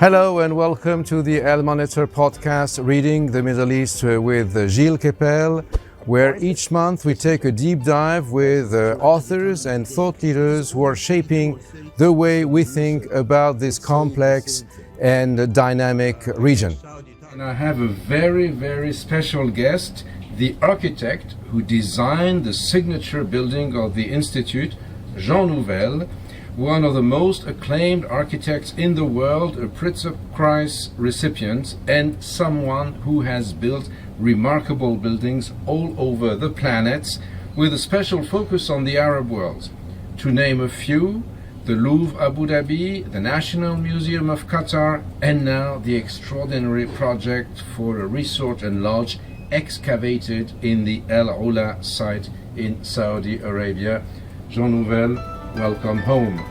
Hello and welcome to the El Monitor podcast, Reading the Middle East with Gilles Kepel, where each month we take a deep dive with authors and thought leaders who are shaping the way we think about this complex and dynamic region. And I have a very, very special guest, the architect who designed the signature building of the Institute, Jean Nouvel, one of the most acclaimed architects in the world, a Pulitzer Prize recipient, and someone who has built remarkable buildings all over the planet, with a special focus on the Arab world. To name a few, the Louvre Abu Dhabi, the National Museum of Qatar, and now the extraordinary project for a resort and lodge excavated in the El Ula site in Saudi Arabia. Jean Nouvel, welcome home.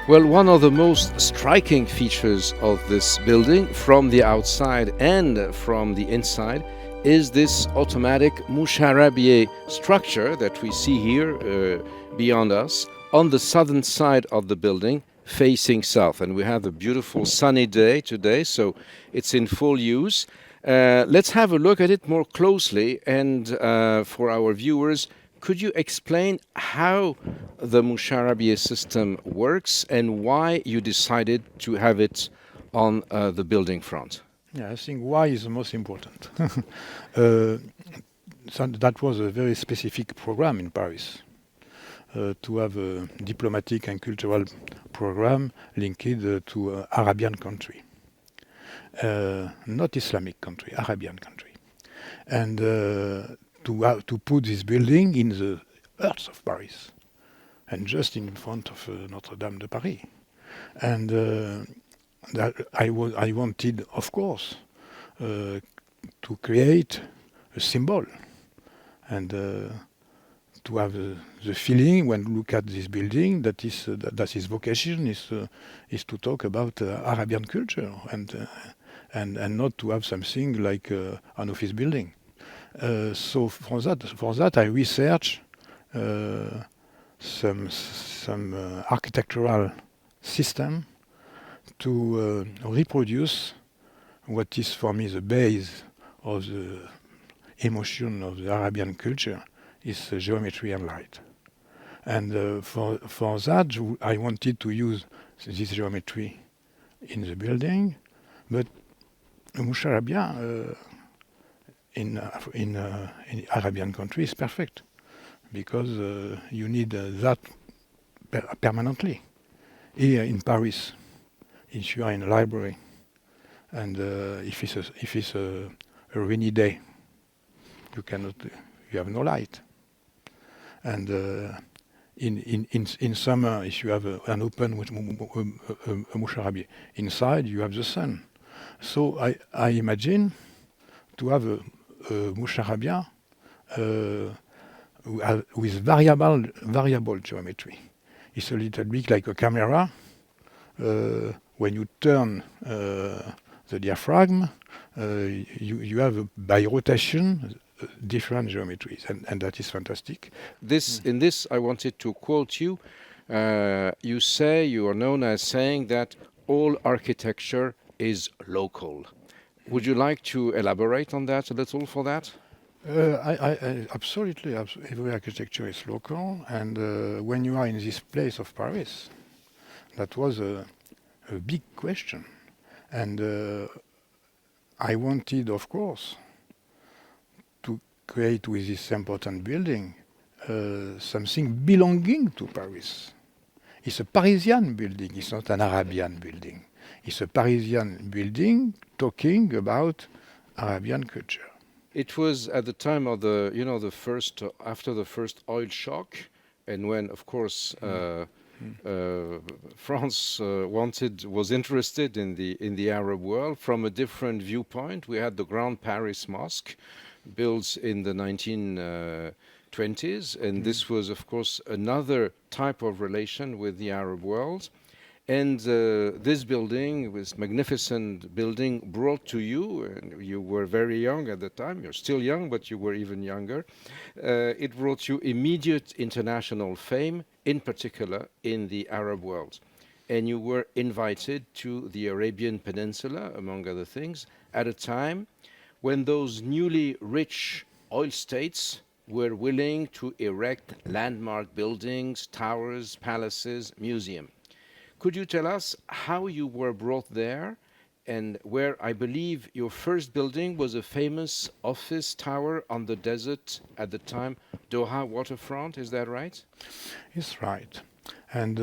Well, one of the most striking features of this building from the outside and from the inside is this automatic Moucharabieh structure that we see here beyond us on the southern side of the building facing south. And we have a beautiful sunny day today, so it's in full use. Let's have a look at it more closely, and for our viewers, could you explain how the Moucharabieh system works and why you decided to have it on the building front? Yeah, I think why is the most important. So that was a very specific program in Paris, to have a diplomatic and cultural program linked to Arabian country. Not Islamic country, Arabian country. And to put this building in the heart of Paris, and just in front of Notre-Dame de Paris. And that I wanted, of course, to create a symbol, and to have the feeling when you look at this building that his vocation is to talk about Arabian culture and not to have something like an office building. So for that I researched some architectural system to reproduce what is for me the base of the emotion of the Arabian culture, is geometry and light. And for that I wanted to use this geometry in the building, but Moucharabieh in Arabian country is perfect, because you need that permanently. Here in Paris, if you are in a library, and if it's a rainy day, you have no light. And in summer, if you have an open with a Moucharabieh, inside you have the sun. So I imagine to have a Moucharabieh with variable geometry. It's a little bit like a camera. When you turn the diaphragm, you have by rotation different geometries, and that is fantastic. In this, I wanted to quote you. You are known as saying that all architecture is local. Would you like to elaborate on that a little for that? I absolutely. Every architecture is local, and when you are in this place of Paris, that was a big question. And I wanted, of course, to create with this important building something belonging to Paris. It's a Parisian building, it's not an Arabian building. It's a Parisian building talking about Arabian culture. It was at the time of after the first oil shock, and when, of course, France was interested in the Arab world from a different viewpoint. We had the Grand Paris Mosque, built in the 1920s, and this was, of course, another type of relation with the Arab world. And this building, this magnificent building, brought to you, and you were very young at the time, you're still young, but you were even younger, it brought you immediate international fame, in particular in the Arab world. and you were invited to the Arabian Peninsula, among other things, at a time when those newly rich oil states were willing to erect landmark buildings, towers, palaces, museums. Could you tell us how you were brought there, and where I believe your first building was a famous office tower on the desert at the time, Doha waterfront, is that right? It's right. And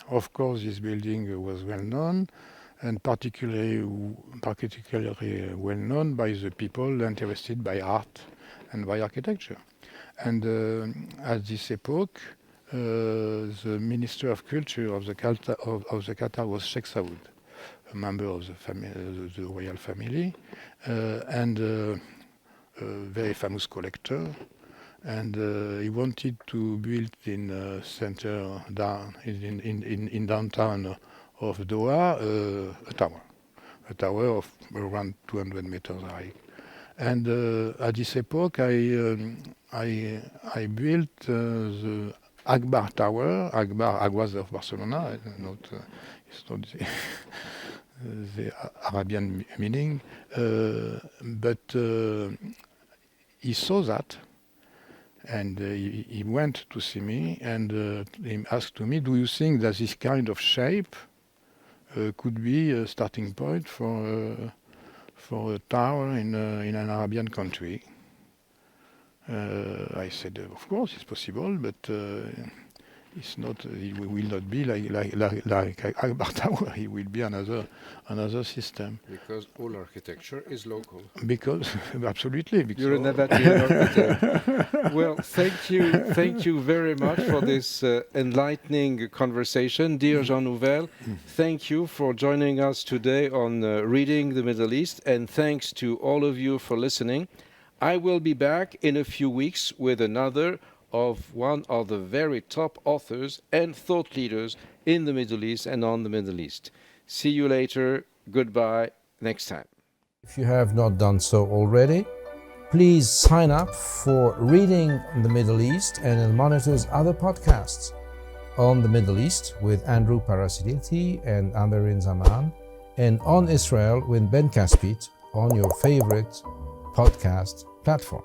of course this building was well known, and particularly well known by the people interested by art and by architecture. And at this epoch, the Minister of Culture of the Qatar was Sheikh Saud, a member of the royal family, and a very famous collector. And he wanted to build in in downtown of Doha a tower of around 200 meters high. And at this epoch, I built the Akbar Tower, Aguas of Barcelona, it's not the Arabian meaning, but he saw that, and he went to see me, and he asked to me, do you think that this kind of shape could be a starting point for a tower in an Arabian country? I said, of course, it's possible, but it's not. It will not be like Akbar Tower. It will be another system. Because all architecture is local. Because absolutely. Because you're a Nabatean architect. Well, thank you very much for this enlightening conversation, dear Jean Nouvel. Thank you for joining us today on Reading the Middle East, and thanks to all of you for listening. I will be back in a few weeks with another of one of the very top authors and thought leaders in the Middle East and on the Middle East. See you later. Goodbye. Next time. If you have not done so already, please sign up for Reading the Middle East and El Monitor's other podcasts on the Middle East with Andrew Parasiditi and Amerin Zaman, and on Israel with Ben Caspit on your favorite podcast platform.